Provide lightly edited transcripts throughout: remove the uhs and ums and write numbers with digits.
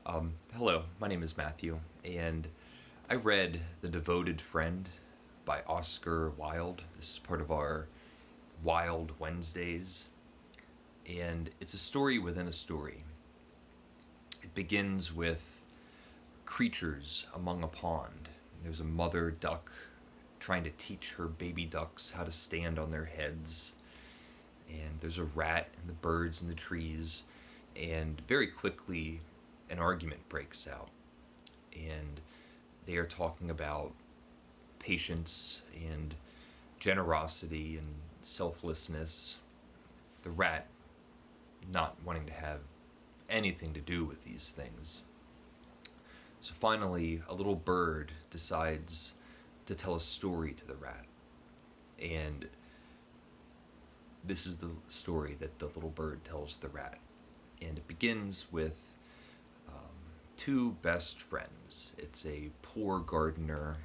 Hello, my name is Matthew, and I read The Devoted Friend by Oscar Wilde. This is part of our Wild Wednesdays, and it's a story within a story. It begins with creatures among a pond. There's a mother duck trying to teach her baby ducks how to stand on their heads, and there's a rat and the birds in the trees, and very quickly an argument breaks out. And they are talking about patience and generosity and selflessness. The rat not wanting to have anything to do with these things. So finally, a little bird decides to tell a story to the rat. And this is the story that the little bird tells the rat. And it begins with two best friends. It's a poor gardener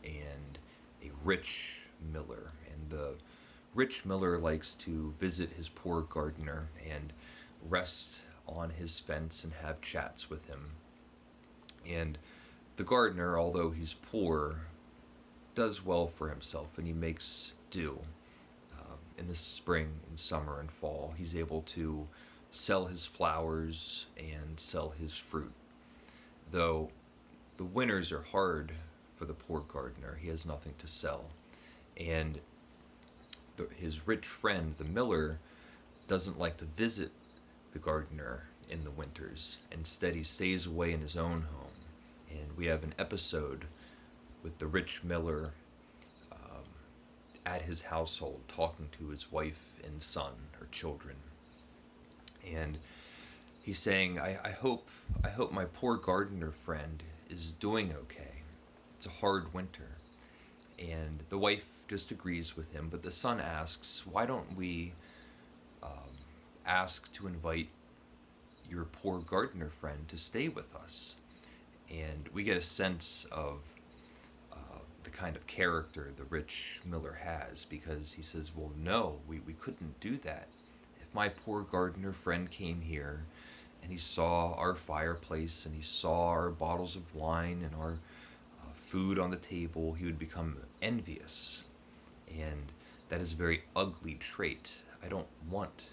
and a rich miller. And the rich miller likes to visit his poor gardener and rest on his fence and have chats with him. And the gardener, although he's poor, does well for himself and he makes do. In the spring and summer and fall, he's able to sell his flowers and sell his fruit. Though the winters are hard for the poor gardener, he has nothing to sell. And his rich friend, the miller, doesn't like to visit the gardener in the winters. Instead, he stays away in his own home. And we have an episode with the rich miller at his household talking to his wife and son, or children. And he's saying, I hope my poor gardener friend is doing okay. It's a hard winter. And the wife just agrees with him, but the son asks, why don't we ask to invite your poor gardener friend to stay with us? And we get a sense of the kind of character the rich miller has, because he says, well, no, we couldn't do that. If my poor gardener friend came here and he saw our fireplace and he saw our bottles of wine and our food on the table, he would become envious. And that is a very ugly trait. I don't want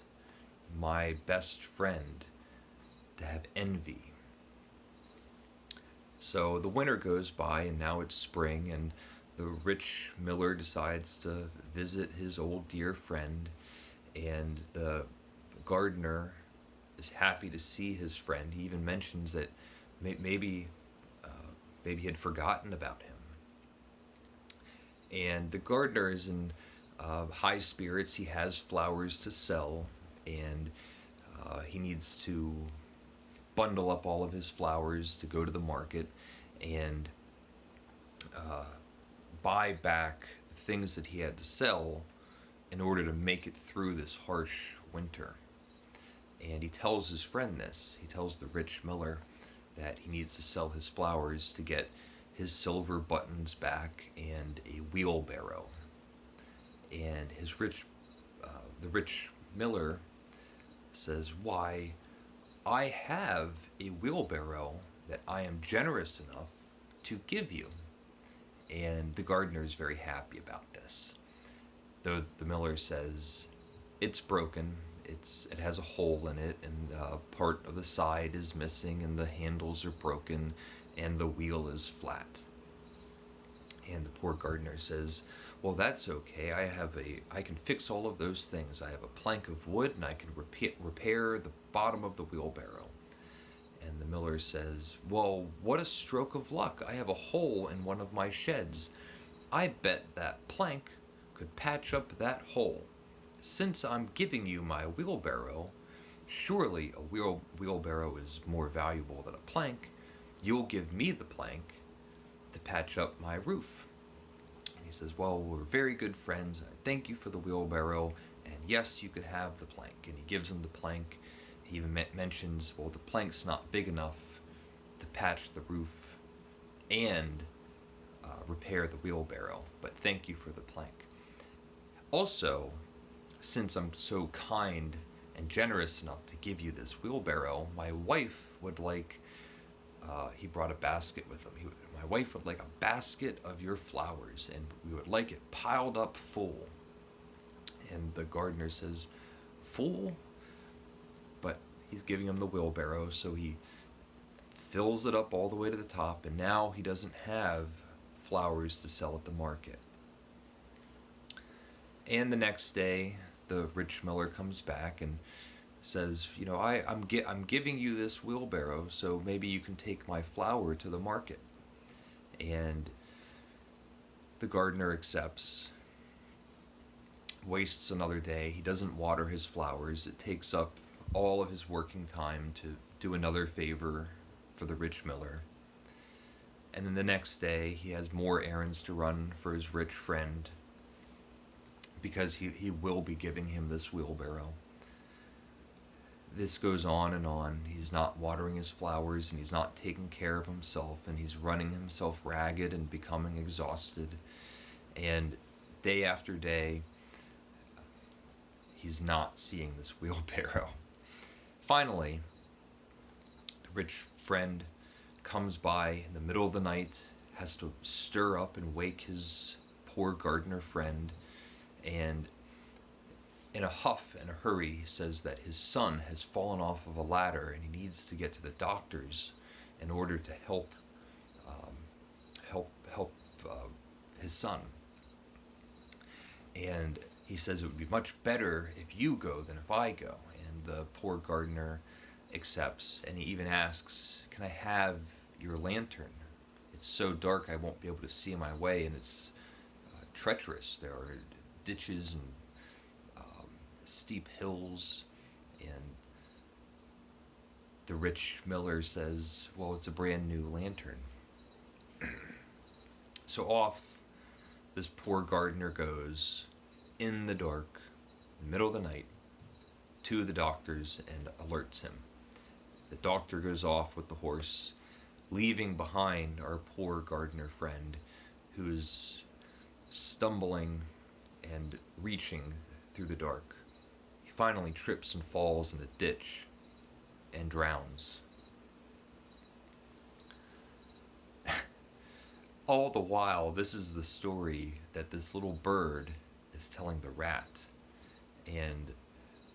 my best friend to have envy. So the winter goes by and now it's spring, and the rich miller decides to visit his old dear friend, and the gardener is happy to see his friend. He even mentions that maybe he had forgotten about him. And the gardener is in high spirits. He has flowers to sell, and he needs to bundle up all of his flowers to go to the market and buy back the things that he had to sell in order to make it through this harsh winter. And he tells his friend this. He tells the rich miller that he needs to sell his flowers to get his silver buttons back and a wheelbarrow. And the rich miller says, why, I have a wheelbarrow that I am generous enough to give you. And the gardener is very happy about this. Though the miller says, it's broken, it has a hole in it, and part of the side is missing, and the handles are broken, and the wheel is flat. And the poor gardener says, well, that's okay. I can fix all of those things. I have a plank of wood, and I can repair the bottom of the wheelbarrow. And the miller says, well, what a stroke of luck. I have a hole in one of my sheds. I bet that plank could patch up that hole. Since I'm giving you my wheelbarrow, surely a wheelbarrow is more valuable than a plank. You'll give me the plank to patch up my roof. And he says, well, we're very good friends. I thank you for the wheelbarrow, and yes, you could have the plank. And he gives him the plank. He even mentions, well, the plank's not big enough to patch the roof and repair the wheelbarrow, but thank you for the plank. Also, since I'm so kind and generous enough to give you this wheelbarrow, my wife would like he brought a basket with him. My wife would like a basket of your flowers, and we would like it piled up full. And the gardener says, full? But he's giving him the wheelbarrow, so he fills it up all the way to the top, and now he doesn't have flowers to sell at the market. And the next day, the rich miller comes back and says, I'm giving you this wheelbarrow, so maybe you can take my flour to the market. And the gardener accepts, wastes another day. He doesn't water his flowers. It takes up all of his working time to do another favor for the rich miller. And then the next day, he has more errands to run for his rich friend, because he will be giving him this wheelbarrow. This goes on and on. He's not watering his flowers, and he's not taking care of himself, and he's running himself ragged and becoming exhausted. And day after day, he's not seeing this wheelbarrow. Finally, the rich friend comes by in the middle of the night, has to stir up and wake his poor gardener friend, and in a huff and a hurry, he says that his son has fallen off of a ladder and he needs to get to the doctors in order to help his son. And he says it would be much better if you go than if I go. And the poor gardener accepts, and he even asks, "Can I have your lantern? It's so dark I won't be able to see my way, and it's treacherous. There are ditches and steep hills." And the rich miller says, "Well, it's a brand new lantern." So off this poor gardener goes in the dark, in the middle of the night, to the doctor's and alerts him. The doctor goes off with the horse, leaving behind our poor gardener friend, who is stumbling and reaching through the dark. He finally trips and falls in a ditch and drowns. All the while, this is the story that this little bird is telling the rat. And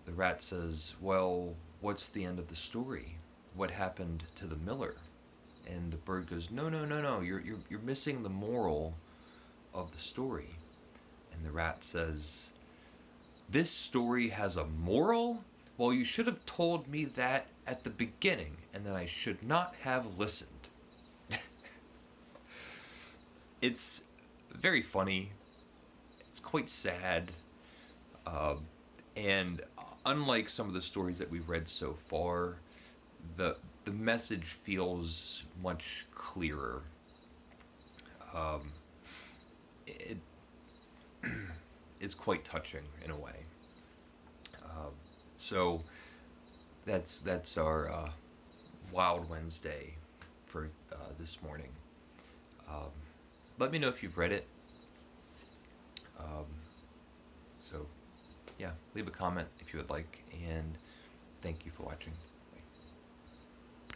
the rat says, "Well, what's the end of the story? What happened to the miller?" And the bird goes, "No, no, no, no, you're missing the moral of the story." And the rat says, "This story has a moral? Well, you should have told me that at the beginning, and then I should not have listened." It's very funny. It's quite sad. And unlike some of the stories that we've read so far, the message feels much clearer. It is quite touching in a way. So that's our Wild Wednesday for this morning. Let me know if you've read it. So yeah, leave a comment if you would like, and thank you for watching.